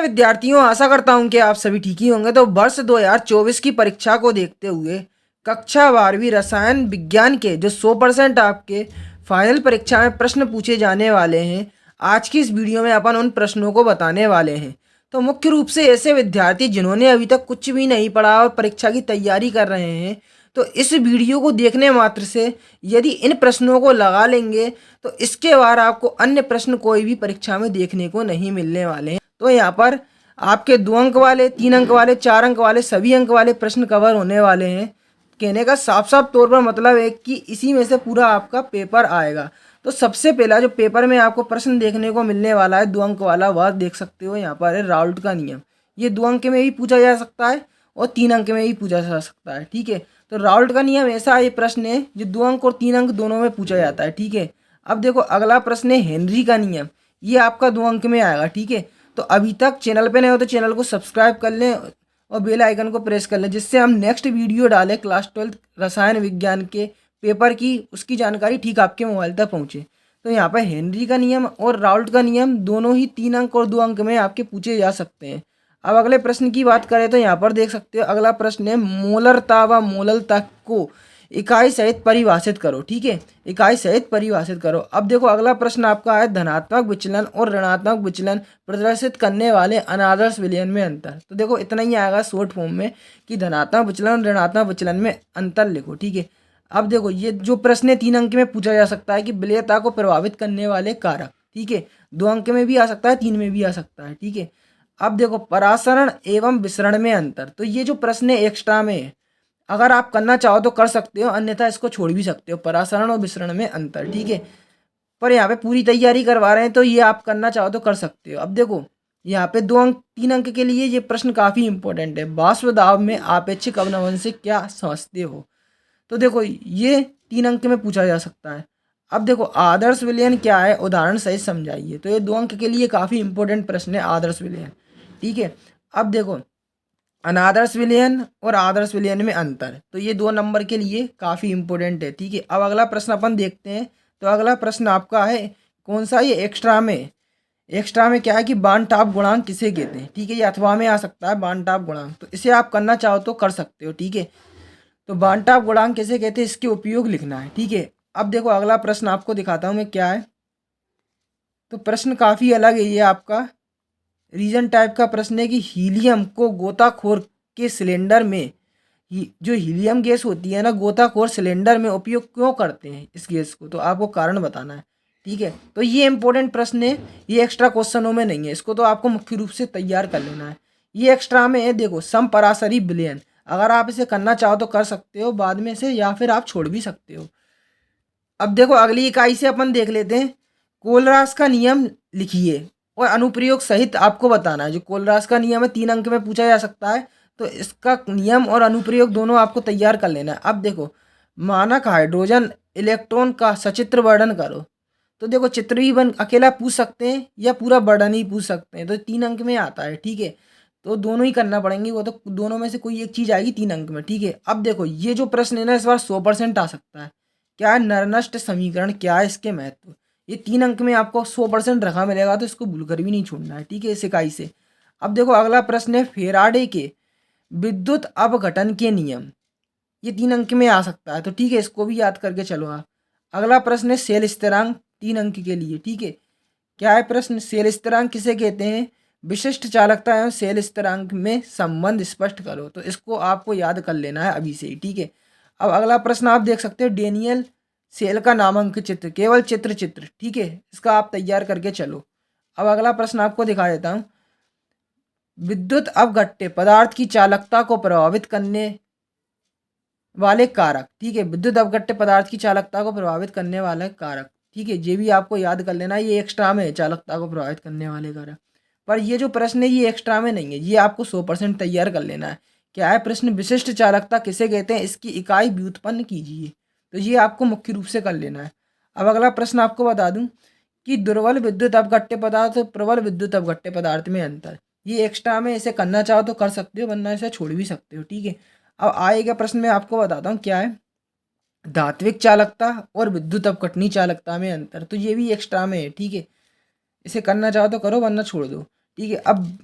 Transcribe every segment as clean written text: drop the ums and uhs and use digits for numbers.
विद्यार्थियों, आशा करता हूं कि आप सभी ठीक ही होंगे। तो वर्ष 2024 की परीक्षा को देखते हुए कक्षा 12वीं रसायन विज्ञान के जो 100% आपके फाइनल परीक्षा में प्रश्न पूछे जाने वाले हैं, आज की इस वीडियो में अपन उन प्रश्नों को बताने वाले हैं। तो मुख्य रूप से ऐसे विद्यार्थी जिन्होंने अभी तक कुछ भी नहीं पढ़ा और परीक्षा की तैयारी कर रहे हैं, तो इस वीडियो को देखने मात्र से यदि इन प्रश्नों को लगा लेंगे तो इसके बाद आपको अन्य प्रश्न कोई भी परीक्षा में देखने को नहीं मिलने वाले हैं। तो यहाँ पर आपके 2 अंक वाले, 3 अंक वाले, 4 अंक वाले, सभी अंक वाले प्रश्न कवर होने वाले हैं। कहने का साफ साफ तौर पर मतलब है कि इसी में से पूरा आपका पेपर आएगा। तो सबसे पहला जो पेपर में आपको प्रश्न देखने को मिलने वाला है 2 अंक वाला, वह देख सकते हो यहाँ पर है राउल्ट का नियम। ये 2 अंक में भी पूछा जा सकता है और 3 अंक में भी पूछा जा सकता है। ठीक है, तो राउल्ट का नियम ऐसा ये प्रश्न है जो 2 अंक और 3 अंक दोनों में पूछा जाता है। ठीक है, अब देखो अगला प्रश्न है हेनरी का नियम। ये आपका 2 अंक में आएगा। ठीक है, तो अभी तक चैनल पे नए हो तो चैनल को सब्सक्राइब कर लें और बेल आइकन को प्रेस कर लें, जिससे हम नेक्स्ट वीडियो डालें क्लास 12 रसायन विज्ञान के पेपर की, उसकी जानकारी ठीक आपके मोबाइल तक पहुंचे। तो यहाँ पर हेनरी का नियम और राउल्ट का नियम दोनों ही 3 अंक और 2 अंक में आपके पूछे जा सकते हैं। अब अगले प्रश्न की बात करें तो यहाँ पर देख सकते हो अगला प्रश्न है मोलरता व मोललता को इकाई सहित परिभाषित करो। ठीक है, इकाई सहित परिभाषित करो। अब देखो अगला प्रश्न आपका है धनात्मक विचलन और ऋणात्मक विचलन प्रदर्शित करने वाले अनादर्श विलयन में अंतर। तो देखो इतना ही आएगा शॉर्ट फॉर्म में कि धनात्मक विचलन ऋणात्मक विचलन में अंतर लिखो। ठीक है, अब देखो ये जो प्रश्न है 3 अंक में पूछा जा सकता है कि विलयता को प्रभावित करने वाले कारक। ठीक है, 2 अंक में भी आ सकता है, 3 में भी आ सकता है। ठीक है, अब देखो परासरण एवं विसरण में अंतर। तो ये जो प्रश्न है एक्स्ट्रा में है, अगर आप करना चाहो तो कर सकते हो, अन्यथा इसको छोड़ भी सकते हो, परासरण और विसरण में अंतर। ठीक है, पर यहाँ पे पूरी तैयारी करवा रहे हैं तो ये आप करना चाहो तो कर सकते हो। अब देखो यहाँ पे 2 अंक 3 अंक के लिए ये प्रश्न काफ़ी इंपॉर्टेंट है। वाष्प दाब में आपेक्षिक अवनमन से क्या समझते हो? तो देखो ये 3 अंक में पूछा जा सकता है। अब देखो आदर्श विलयन क्या है, उदाहरण सहित समझाइए। तो ये 2 अंक के लिए काफ़ी इंपॉर्टेंट प्रश्न है आदर्श विलयन। ठीक है, अब देखो अनादर्श विलयन और आदर्श विलयन में अंतर, तो ये 2 नंबर के लिए काफ़ी इंपॉर्टेंट है। ठीक है, अब अगला प्रश्न अपन देखते हैं। तो अगला प्रश्न आपका है कौन सा, ये एक्स्ट्रा में। एक्स्ट्रा में क्या है कि बान-टाप गुणांक किसे कहते हैं? ठीक है, ये अथवा में आ सकता है बान-टाप गुणांक, तो इसे आप करना चाहो तो कर सकते हो। ठीक है, तो बान-टाप गुणांक किसे कहते हैं, इसके उपयोग लिखना है। ठीक है, अब देखो अगला प्रश्न आपको दिखाता हूँ मैं क्या है। तो प्रश्न काफ़ी अलग है, ये आपका रीजन टाइप का प्रश्न है कि हीलियम को गोताखोर के सिलेंडर में, जो हीलियम गैस होती है ना, गोताखोर सिलेंडर में उपयोग क्यों करते हैं इस गैस को, तो आपको कारण बताना है। ठीक है, तो ये इंपॉर्टेंट प्रश्न है, ये एक्स्ट्रा क्वेश्चनों में नहीं है, इसको तो आपको मुख्य रूप से तैयार कर लेना है। ये एक्स्ट्रा में है। देखो समपराशरी विलयन, अगर आप इसे करना चाहो तो कर सकते हो बाद में से, या फिर आप छोड़ भी सकते हो। अब देखो अगली इकाई से अपन देख लेते हैं। कोलरास का नियम लिखिए और अनुप्रयोग सहित आपको बताना है। जो कोलरास का नियम है 3 अंक में पूछा जा सकता है, तो इसका नियम और अनुप्रयोग दोनों आपको तैयार कर लेना है। अब देखो मानक हाइड्रोजन इलेक्ट्रॉन का सचित्र वर्णन करो। तो देखो चित्र भी बन अकेला पूछ सकते हैं या पूरा वर्णन ही पूछ सकते हैं, तो 3 अंक में आता है। ठीक है, तो दोनों ही करना पड़ेंगे, वो तो दोनों में से कोई एक चीज़ आएगी 3 अंक में। ठीक है, अब देखो ये जो प्रश्न है ना, इस बार 100% आ सकता है। क्या है नरनस्ट समीकरण, क्या है इसके महत्व, ये 3 अंक में आपको 100% रखा मिलेगा, तो इसको भूलकर भी नहीं छोड़ना है। ठीक है, इस इकाई से। अब देखो अगला प्रश्न है फेराडे के विद्युत अपघटन के नियम, ये 3 अंक में आ सकता है, तो ठीक है इसको भी याद करके चलो आप। अगला प्रश्न है सेल स्थिरांक, 3 अंक के लिए। ठीक है, क्या है प्रश्न, सेल स्थिरांक किसे कहते हैं, विशिष्ट चालकता एवं सेल स्थिरांक में संबंध स्पष्ट करो। तो इसको आपको याद कर लेना है अभी से ही। ठीक है, अब अगला प्रश्न आप देख सकते हो डेनियल सेल का नामांकित चित्र, केवल चित्र। ठीक है, इसका आप तैयार करके चलो। अब अगला प्रश्न आपको दिखा देता हूँ। विद्युत अपघट्य पदार्थ की चालकता को प्रभावित करने वाले कारक। ठीक है, विद्युत अपघट्य पदार्थ की चालकता को प्रभावित करने वाले कारक। ठीक है, ये भी आपको याद कर लेना है, ये एक्स्ट्रा में है चालकता को प्रभावित करने वाले कारक। पर ये जो प्रश्न है ये एक्स्ट्रा में नहीं है, ये आपको 100% तैयार कर लेना है। क्या है प्रश्न, विशिष्ट चालकता किसे कहते हैं, इसकी इकाई व्युत्पन्न कीजिए। तो ये आपको मुख्य रूप से कर लेना है। अब अगला प्रश्न आपको बता दूं कि दुर्बल विद्युत अपघट्य पदार्थ और प्रबल विद्युत अपघट्य पदार्थ में अंतर, ये एक्स्ट्रा में इसे करना चाहो तो कर सकते हो, वरना इसे छोड़ भी सकते हो। ठीक है, अब आएगा प्रश्न में आपको बताता हूँ क्या है धात्विक चालकता और विद्युत अपघटनी चालकता में अंतर, तो ये भी एक्स्ट्रा में है। ठीक है, इसे करना चाहो तो करो वरना छोड़ दो। ठीक है, अब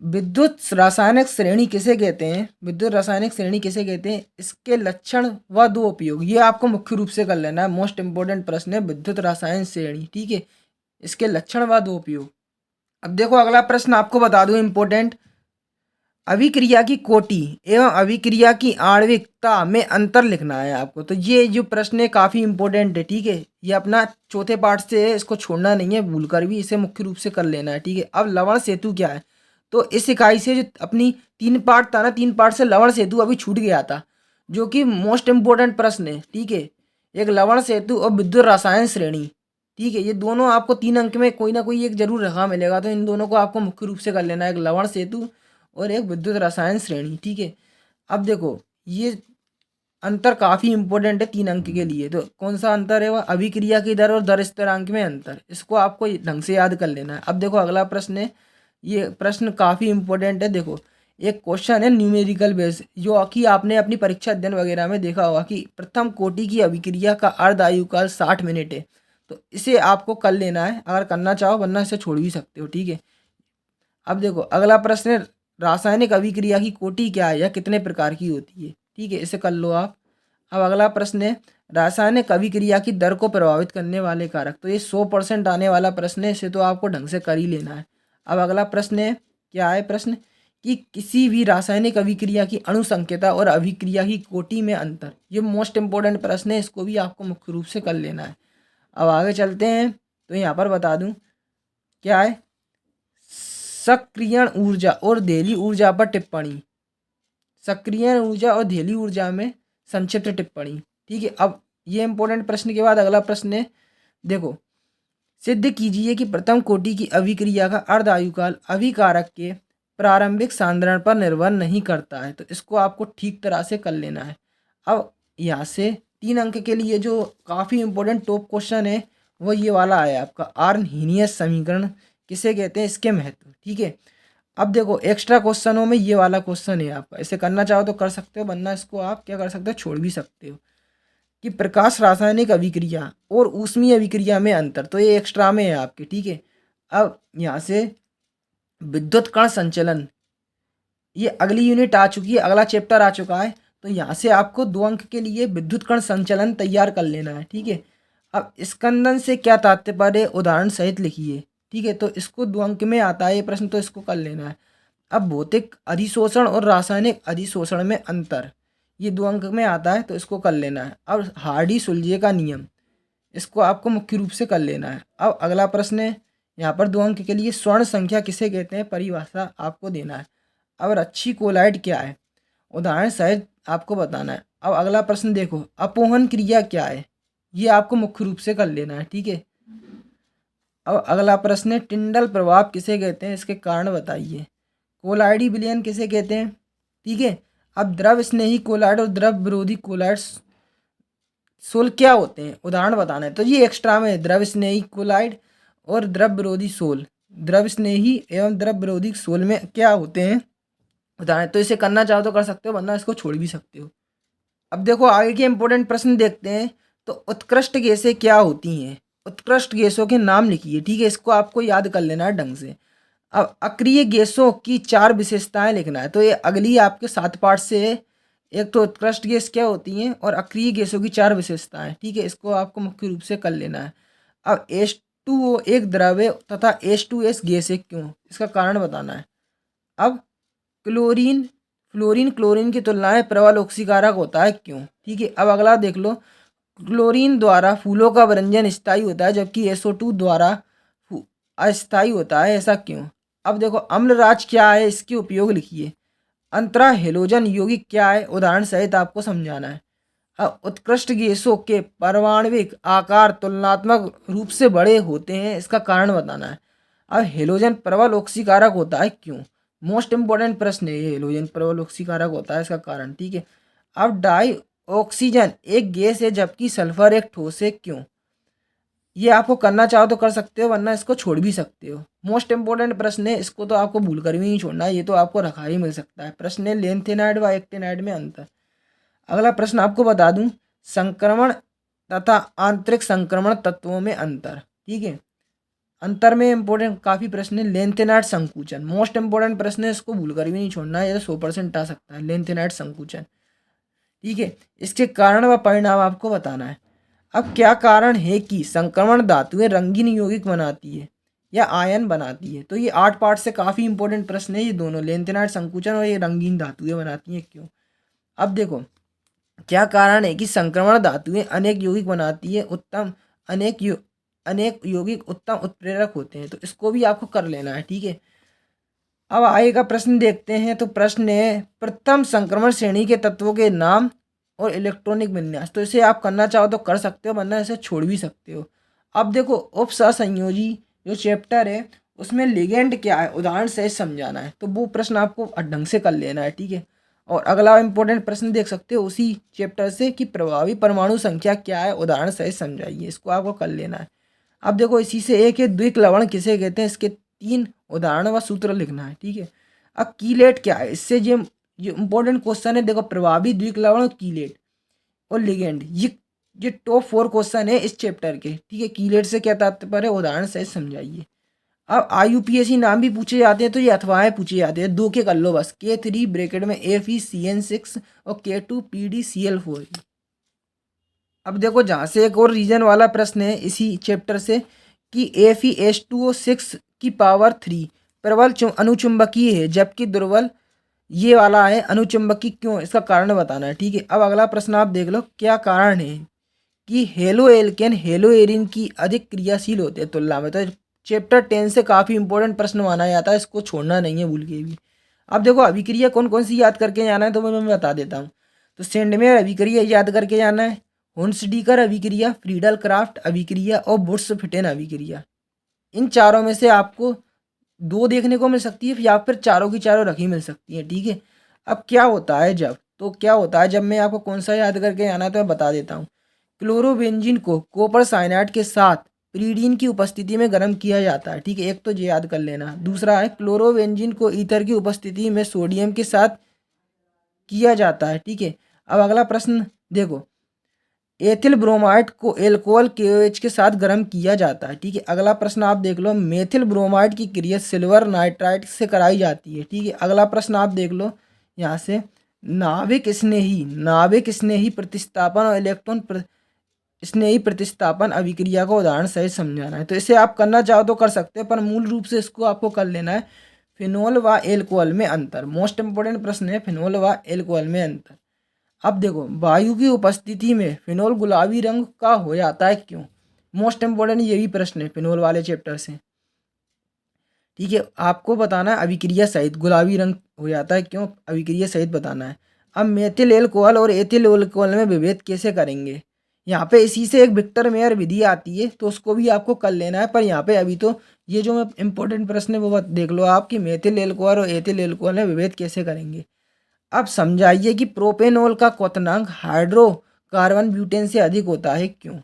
विद्युत रासायनिक श्रेणी किसे कहते हैं? विद्युत रासायनिक श्रेणी किसे कहते हैं? इसके लक्षण व दो उपयोग, ये आपको मुख्य रूप से कर लेना है। मोस्ट इंपोर्टेंट प्रश्न है विद्युत रासायनिक श्रेणी, ठीक है। इसके लक्षण व दो उपयोग। अब देखो अगला प्रश्न आपको बता दूं इंपोर्टेंट, अभिक्रिया की कोटि एवं अभिक्रिया की आणविकता में अंतर लिखना है आपको। तो ये जो प्रश्न है काफ़ी इंपॉर्टेंट है, ठीक है। ये अपना चौथे पार्ट से है, इसको छोड़ना नहीं है भूल कर भी, इसे मुख्य रूप से कर लेना है, ठीक है। अब लवण सेतु क्या है? तो इस इकाई से जो अपनी 3 पार्ट था ना, 3 पार्ट से लवण सेतु अभी छूट गया था, जो कि मोस्ट इंपॉर्टेंट प्रश्न है, ठीक है। एक लवण सेतु और विद्युत रसायन श्रेणी, ठीक है। ये दोनों आपको 3 अंक में कोई ना कोई एक जरूर रखा मिलेगा, तो इन दोनों को आपको मुख्य रूप से कर लेना है, एक लवण सेतु और एक विद्युत रसायन श्रेणी, ठीक है। अब देखो ये अंतर काफ़ी इंपॉर्टेंट है 3 अंक के लिए। तो कौन सा अंतर है? वह अभिक्रिया की दर और दर स्थिरांक में अंतर, इसको आपको ढंग से याद कर लेना है। अब देखो अगला प्रश्न है, ये प्रश्न काफ़ी इंपॉर्टेंट है। देखो एक क्वेश्चन है न्यूमेरिकल बेस, जो कि आपने अपनी परीक्षा अध्ययन वगैरह में देखा होगा कि प्रथम कोटि की अभिक्रिया का अर्ध आयुकाल 60 मिनट है। तो इसे आपको कर लेना है अगर करना चाहो, वरना इसे छोड़ भी सकते हो, ठीक है। अब देखो अगला प्रश्न है, रासायनिक अभिक्रिया की कोटि क्या है या कितने प्रकार की होती है, ठीक है। इसे कर लो आप। अब अगला प्रश्न है, रासायनिक अभिक्रिया की दर को प्रभावित करने वाले कारक। तो ये 100% आने वाला प्रश्न है, इसे तो आपको ढंग से कर ही लेना है। अब अगला प्रश्न है, क्या है प्रश्न, कि किसी भी रासायनिक अभिक्रिया की अणु संकेता और अभिक्रिया की कोटि में अंतर। ये मोस्ट इंपॉर्टेंट प्रश्न है, इसको भी आपको मुख्य रूप से कर लेना है। अब आगे चलते हैं, तो यहाँ पर बता दूँ क्या है, सक्रियण ऊर्जा और देली ऊर्जा पर टिप्पणी। सक्रियण ऊर्जा और देली ऊर्जा में संक्षिप्त टिप्पणी, ठीक है। अब ये इंपॉर्टेंट प्रश्न के बाद अगला प्रश्न है, देखो सिद्ध कीजिए कि प्रथम कोटि की अभिक्रिया का अर्ध आयुकाल अभिकारक के प्रारंभिक सांद्रण पर निर्भर नहीं करता है। तो इसको आपको ठीक तरह से कर लेना है। अब यहाँ से 3 अंक के लिए जो काफ़ी इंपॉर्टेंट टॉप क्वेश्चन है वो ये वाला है आपका, आर्नहीनियस समीकरण किसे कहते हैं, इसके महत्व, ठीक है। अब देखो एक्स्ट्रा क्वेश्चनों में ये वाला क्वेश्चन है आपका, इसे करना चाहो तो कर सकते हो, वरना इसको आप क्या कर सकते हो, छोड़ भी सकते हो, कि प्रकाश रासायनिक अभिक्रिया और ऊष्मीय अभिक्रिया में अंतर। तो ये एक्स्ट्रा में है आपके, ठीक है। अब यहाँ से विद्युत कण संचलन, ये अगली यूनिट आ चुकी है, अगला चैप्टर आ चुका है। तो यहाँ से आपको 2 अंक के लिए विद्युत कण संचलन तैयार कर लेना है, ठीक है। अब स्कंदन से क्या तात्पर्य, उदाहरण सहित लिखिए, ठीक है। तो इसको 2 अंक में आता है ये प्रश्न, तो इसको कर लेना है। अब भौतिक अधिशोषण और रासायनिक अधिशोषण में अंतर, ये 2 अंक में आता है, तो इसको कर लेना है। अब हार्डी सुलझे का नियम, इसको आपको मुख्य रूप से कर लेना है। अब अगला प्रश्न है, यहाँ पर 2 अंक के लिए स्वर्ण संख्या किसे कहते हैं, परिभाषा आपको देना है। अब रच्छी कोलाइड क्या है, उदाहरण सहित आपको बताना है। अब अगला प्रश्न देखो, अपोहन क्रिया क्या है, ये आपको मुख्य रूप से कर लेना है, ठीक है। अब अगला प्रश्न है, टिंडल प्रभाव किसे कहते हैं, इसके कारण बताइए। कोलाइडी विलयन किसे कहते हैं, ठीक है। अब द्रव स्नेही कोलाइड और द्रव विरोधी कोलाइड सोल क्या होते हैं, उदाहरण बताना है। तो ये एक्स्ट्रा में है, द्रव स्नेही कोलाइड और द्रव विरोधी सोल। द्रव स्नेही एवं द्रव विरोधी सोल में क्या होते हैं, उदाहरण। तो इसे करना चाहो तो कर सकते हो, वरना इसको छोड़ भी सकते हो। अब देखो आगे के इंपॉर्टेंट प्रश्न देखते हैं। तो उत्कृष्ट गैसें क्या होती हैं, उत्कृष्ट गैसों के नाम लिखिए, ठीक है। इसको आपको याद कर लेना है ढंग से। अब अक्रिय गैसों की 4 विशेषताएं लिखना है। तो ये अगली आपके 7 पार्ट से है। एक तो उत्कृष्ट गैस क्या होती हैं और अक्रिय गैसों की 4 विशेषताएं, ठीक है। इसको आपको मुख्य रूप से कर लेना है। अब H2O एक द्रव है तथा H2S गैस है, क्यों, इसका कारण बताना है। अब क्लोरीन फ्लोरीन क्लोरीन की तुलना में प्रबल ऑक्सीकारक होता है, क्यों, ठीक है। अब अगला देख लो, क्लोरीन द्वारा फूलों का विरंजन स्थायी होता है, जबकि SO2 द्वारा अस्थायी होता है, ऐसा क्यों। अब देखो अम्लराज क्या है, इसके उपयोग लिखिए। अंतरा हेलोजन यौगिक क्या है, उदाहरण सहित आपको समझाना है। अब उत्कृष्ट गैसों के परमाणविक आकार तुलनात्मक रूप से बड़े होते हैं, इसका कारण बताना है। अब हेलोजन प्रबल ऑक्सीकारक होता है, क्यों, मोस्ट इंपॉर्टेंट प्रश्न है ये, हेलोजन प्रबल ऑक्सीकारक होता है, इसका कारण, ठीक है। अब डाई ऑक्सीजन एक गैस है जबकि सल्फर एक ठोस है, क्यों। ये आपको करना चाहो तो कर सकते हो, वरना इसको छोड़ भी सकते हो। मोस्ट इंपॉर्टेंट प्रश्न है, इसको तो आपको भूल कर भी नहीं छोड़ना है, ये तो आपको रखा ही मिल सकता है। प्रश्न है लेंथेनाइड व एक्टिनाइड में अंतर। अगला प्रश्न आपको बता दूं, संक्रमण तथा आंतरिक संक्रमण तत्वों में अंतर, ठीक है। अंतर में इंपॉर्टेंट काफ़ी प्रश्न है। लेंथेनाइट संकुचन मोस्ट इंपॉर्टेंट प्रश्न है, इसको भूल कर भी नहीं छोड़ना है, ये 100% आ सकता है। लेंथेनाइट संकुचन, ठीक है। इसके कारण व परिणाम आपको बताना है। अब क्या कारण है कि संक्रमण धातुएं रंगीन यौगिक बनाती है या आयन बनाती है? तो ये 8 पार्ट से काफ़ी इंपॉर्टेंट प्रश्न है ये दोनों, लेंथेनाइट संकुचन और ये रंगीन धातुएं बनाती हैं क्यों। अब देखो क्या कारण है कि संक्रमण धातुएं अनेक यौगिक बनाती है, उत्तम अनेक यौगिक उत्तम उत्प्रेरक होते हैं, तो इसको भी आपको कर लेना है, ठीक है। अब आएगा प्रश्न, देखते हैं। तो प्रश्न है प्रथम संक्रमण श्रेणी के तत्वों के नाम और इलेक्ट्रॉनिक विन्यास। तो इसे आप करना चाहो तो कर सकते हो, वरना इसे छोड़ भी सकते हो। अब देखो उप सहसंयोजी जो चैप्टर है उसमें लिगेंड क्या है उदाहरण से समझाना है, तो वो प्रश्न आपको ढंग से कर लेना है, ठीक है। और अगला इंपॉर्टेंट प्रश्न देख सकते हो उसी चैप्टर से कि प्रभावी परमाणु संख्या क्या है उदाहरण से समझाइए, इसको आपको कर लेना है। अब देखो इसी से एक है द्विक लवण किसे कहते हैं, इसके 3 उदाहरण व सूत्र लिखना है, ठीक है। अब कीलेट क्या है, इससे ये इंपॉर्टेंट क्वेश्चन है। देखो प्रभावी द्विक लवण, कीलेट और लिगेंड, ये टॉप 4 क्वेश्चन है इस चैप्टर के, ठीक है। कीलेट से क्या तात्पर्य है उदाहरण से समझाइए। अब IUPAC नाम भी पूछे जाते हैं, तो ये अथवाएं पूछे जाते हैं, 2 के कर लो बस, K3 ब्रैकेट में FeCN6 और K2 PdCl4। अब देखो जहाँ से एक और रीजन वाला प्रश्न है इसी चैप्टर से कि FeH2O6 की पावर 3 प्रबल अनुचुंबकीय है जबकि दुर्बल ये वाला है अनुचुंबकीय क्यों, इसका कारण बताना है, ठीक है। अब अगला प्रश्न आप देख लो, क्या कारण है कि हेलो एल्केन हेलो एरिन की अधिक क्रियाशील होते हैं तुलना में। तो चैप्टर 10 से काफ़ी इंपॉर्टेंट प्रश्न माना जाता है, इसको छोड़ना नहीं है भूल के भी। अब देखो अभिक्रिया कौन कौन सी याद करके जाना है, तो मैं बता देता हूँ। तो सेंडमेयर अभिक्रिया याद करके जाना है, हुंसडीकर अभिक्रिया, फ्रीडल क्राफ्ट अभिक्रिया और बुर्स फिटेन अभिक्रिया। इन चारों में से आपको 2 देखने को मिल सकती है या फिर चारों की चारों रखी मिल सकती है, ठीक है। अब क्या होता है जब, तो क्या होता है जब मैं आपको कौन सा याद करके आना है तो मैं बता देता हूँ। क्लोरोबेंजीन को कॉपर साइनाइड के साथ प्रीडीन की उपस्थिति में गर्म किया जाता है, ठीक है। एक तो ये याद कर लेना। दूसरा है क्लोरोबेंजीन को ईथर की उपस्थिति में सोडियम के साथ किया जाता है, ठीक है। अब अगला प्रश्न देखो, एथिल ब्रोमाइड को एल्कोहल KOH के साथ गर्म किया जाता है, ठीक है। अगला प्रश्न आप देख लो, मेथिल ब्रोमाइड की क्रिया सिल्वर नाइट्राइट से कराई जाती है, ठीक है। अगला प्रश्न आप देख लो यहाँ से, नाभिक स्नेही प्रतिस्थापन और इलेक्ट्रॉन स्नेही प्रतिस्थापन अभिक्रिया का उदाहरण सहित समझाना है। तो इसे आप करना चाहो तो कर सकते हो, पर मूल रूप से इसको आपको कर लेना है। फिनोल व एल्कोहल में अंतर, मोस्ट इंपोर्टेंट प्रश्न है, फिनोल व एल्कोहल में अंतर। अब देखो वायु की उपस्थिति में फिनोल गुलाबी रंग का हो जाता है क्यों, मोस्ट इंपोर्टेंट ये भी प्रश्न है फिनोल वाले चैप्टर से, ठीक है। आपको बताना है अभिक्रिया सहित गुलाबी रंग हो जाता है क्यों, अभिक्रिया सहित बताना है। अब मेथिल एल्कोहल और एथिल एल्कोहल में विभेद कैसे करेंगे, यहाँ पे इसी से एक विक्टर मेयर विधि आती है, तो उसको भी आपको कर लेना है। पर यहाँ पे अभी तो ये जो इंपॉर्टेंट प्रश्न है वो देख लो आप कि मेथिल एल्कोहल और एथिल एल्कोहल में विभेद कैसे करेंगे। अब समझाइए कि प्रोपेनॉल का क्वथनांक हाइड्रोकार्बन ब्यूटेन से अधिक होता है क्यों,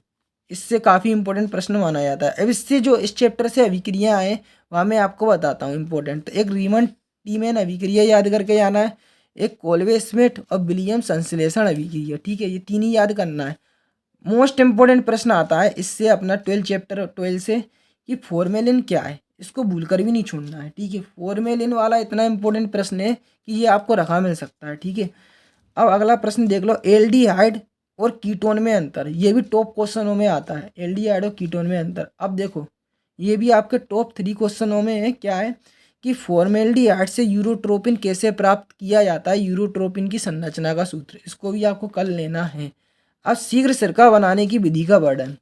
इससे काफ़ी इंपॉर्टेंट प्रश्न माना जाता है। अब इससे जो इस चैप्टर से अभिक्रिया आए वहाँ मैं आपको बताता हूँ इंपॉर्टेंट। तो एक रीमन टीमैन अभिक्रिया याद करके जाना है, एक कोल्वे स्मिथ और विलियम संश्लेषण अभिक्रिया, ठीक है। ये 3 ही याद करना है। मोस्ट इंपॉर्टेंट प्रश्न आता है इससे अपना 12 चैप्टर 12 से कि फॉर्मेलिन क्या है, इसको भूल कर भी नहीं छोड़ना है, ठीक है। फॉर्मेलिन वाला इतना इंपॉर्टेंट प्रश्न है कि ये आपको रखा मिल सकता है, ठीक है। अब अगला प्रश्न देख लो, एल्डिहाइड और कीटोन में अंतर, ये भी टॉप क्वेश्चनों में आता है, एल्डिहाइड और कीटोन में अंतर। अब देखो ये भी आपके टॉप 3 क्वेश्चनों में है, क्या है कि फॉर्मेल्डिहाइड से यूरोट्रोपिन कैसे प्राप्त किया जाता है, यूरोट्रोपिन की संरचना का सूत्र, इसको भी आपको कर लेना है। अब शीघ्र सिरका बनाने की विधि का वर्णन,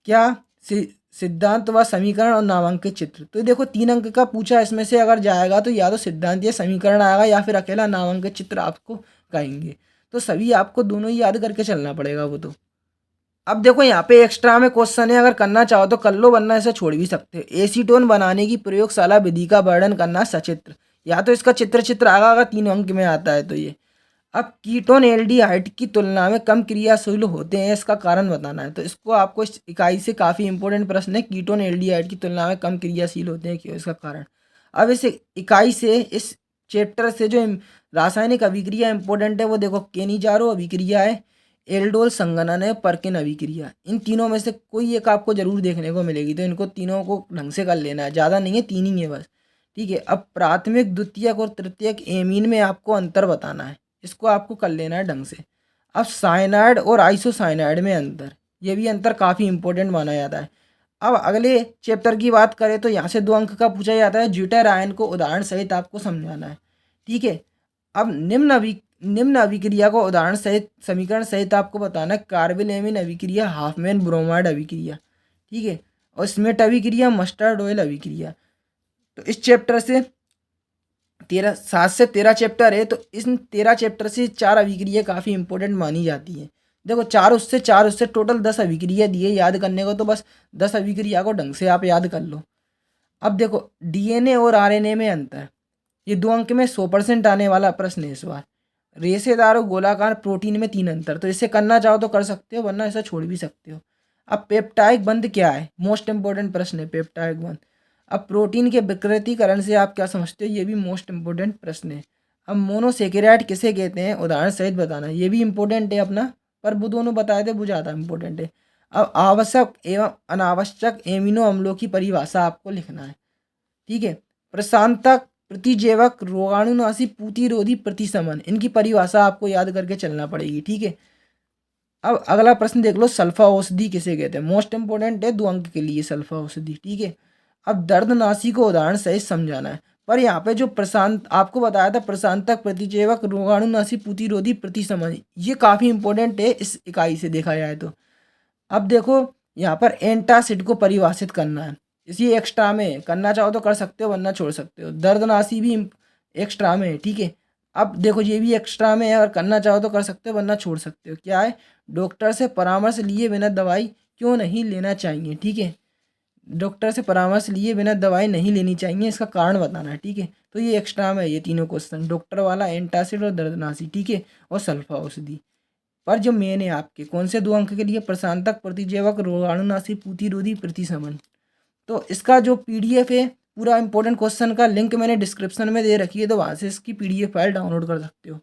क्या सिद्धांत व समीकरण और नामांकित चित्र। तो देखो 3 अंक का पूछा, इसमें से अगर जाएगा तो या तो सिद्धांत या समीकरण आएगा या फिर अकेला नामांकित चित्र आपको कहेंगे, तो सभी आपको दोनों ही याद करके चलना पड़ेगा वो तो। अब देखो यहाँ पे एक्स्ट्रा में क्वेश्चन है, अगर करना चाहो तो कर लो, वरना इसे छोड़ भी सकते हो। एसीटोन बनाने की प्रयोगशाला विधि का वर्णन करना सचित्र, या तो इसका चित्र आएगा अगर 3 अंक में आता है तो ये। अब कीटोन एल्डिहाइड की तुलना में कम क्रियाशील होते हैं, इसका कारण बताना है। तो इसको आपको इस इकाई से काफ़ी इंपॉर्टेंट प्रश्न है, कीटोन एल्डिहाइड की तुलना में कम क्रियाशील होते हैं क्यों, इसका कारण। अब इस इकाई से इस चैप्टर से जो रासायनिक अभिक्रिया इंपॉर्टेंट है वो देखो, केनिजारो अभिक्रिया है, एल्डोल संघनन है, परकिन अभिक्रिया। इन तीनों में से कोई एक आपको जरूर देखने को मिलेगी, तो इनको तीनों को ढंग से कर लेना है, ज़्यादा नहीं है, तीन ही है बस। ठीक है, अब प्राथमिक द्वितीयक और तृतीयक एमीन में आपको अंतर बताना है, इसको आपको कर लेना है ढंग से। अब साइनाइड और आइसोसाइनाइड में अंतर, ये भी अंतर काफ़ी इंपॉर्टेंट माना जाता है। अब अगले चैप्टर की बात करें तो यहाँ से 2 अंक का पूछा जाता है, ज्यूटर आयन को उदाहरण सहित आपको समझाना है। ठीक है, अब निम्न अभिक्रिया को उदाहरण सहित समीकरण सहित आपको बताना है, कार्बिल अभिक्रिया, हाफमैन ब्रोमाइड अभिक्रिया। ठीक है, और स्मेट अभिक्रिया, मस्टर्ड ऑयल अभिक्रिया। तो इस चैप्टर से 7 से 13 चैप्टर है, तो इन 13 चैप्टर से 4 अभिक्रिया काफ़ी इंपॉर्टेंट मानी जाती है। देखो 4 उससे टोटल 10 अभिक्रिया दिए याद करने को, तो बस 10 अभिक्रिया को ढंग से आप याद कर लो। अब देखो डीएनए और आरएनए में अंतर, ये 2 अंक में 100% आने वाला प्रश्न है इस बार। रेशेदार और गोलाकार प्रोटीन में 3 अंतर, तो इसे करना चाहो तो कर सकते हो, वरना इसे छोड़ भी सकते हो। अब पेप्टाइड बंध क्या है, मोस्ट इंपॉर्टेंट प्रश्न है पेप्टाइड बंध। अब प्रोटीन के विकृतीकरण से आप क्या समझते हो, ये भी मोस्ट इंपॉर्टेंट प्रश्न है। अब मोनोसेकेराइड किसे कहते हैं, उदाहरण सहित बताना, ये भी इंपॉर्टेंट है अपना, पर वो दोनों बताए थे वो ज़्यादा इंपॉर्टेंट है। अब आवश्यक एवं अनावश्यक एमिनो अम्लों की परिभाषा आपको लिखना है। ठीक है, प्रशांतक, प्रतिजैवक, रोगाणुनाशी, पूतिरोधी, प्रतिशमन, इनकी परिभाषा आपको याद करके चलना पड़ेगी। ठीक है, अब अगला प्रश्न देख लो, सल्फा औषधि किसे कहते हैं, मोस्ट इंपॉर्टेंट है 2 अंक के लिए सल्फा औषधि। ठीक है, अब दर्दनाशी को उदाहरण सहित समझाना है, पर यहाँ पे जो प्रशांत आपको बताया था, प्रशांतक, प्रतिजैवक, रोगाणुनाशी, पूतिरोधी, प्रतिशमन, ये काफ़ी इंपॉर्टेंट है इस इकाई से देखा जाए तो। अब देखो यहाँ पर एंटासिड को परिभाषित करना है, इसी एक्स्ट्रा में करना चाहो तो कर सकते हो, वरना छोड़ सकते हो। दर्दनाशी भी एक्स्ट्रा में है। ठीक है, अब देखो ये भी एक्स्ट्रा में है, अगर करना चाहो तो कर सकते हो, वरना छोड़ सकते हो। क्या है, डॉक्टर से परामर्श लिए बिना दवाई क्यों नहीं लेना चाहिए। ठीक है, डॉक्टर से परामर्श लिए बिना दवाई नहीं लेनी चाहिए, इसका कारण बताना है। ठीक है, तो ये एक्स्ट्रा में है, ये तीनों क्वेश्चन, डॉक्टर वाला, एंटासिड और दर्दनाशी। ठीक है, और सल्फा औषधि। पर जो मेन है आपके कौन से 2 अंक के लिए, प्रशांतक, प्रतिजैवक, रोगाणुनाशी, पूतिरोधी, प्रतिशमन। तो इसका जो पीडीएफ है पूरा इंपॉर्टेंट क्वेश्चन का लिंक मैंने डिस्क्रिप्शन में दे रखी है, तो वहाँ से इसकी पीडीएफ फाइल डाउनलोड कर सकते हो।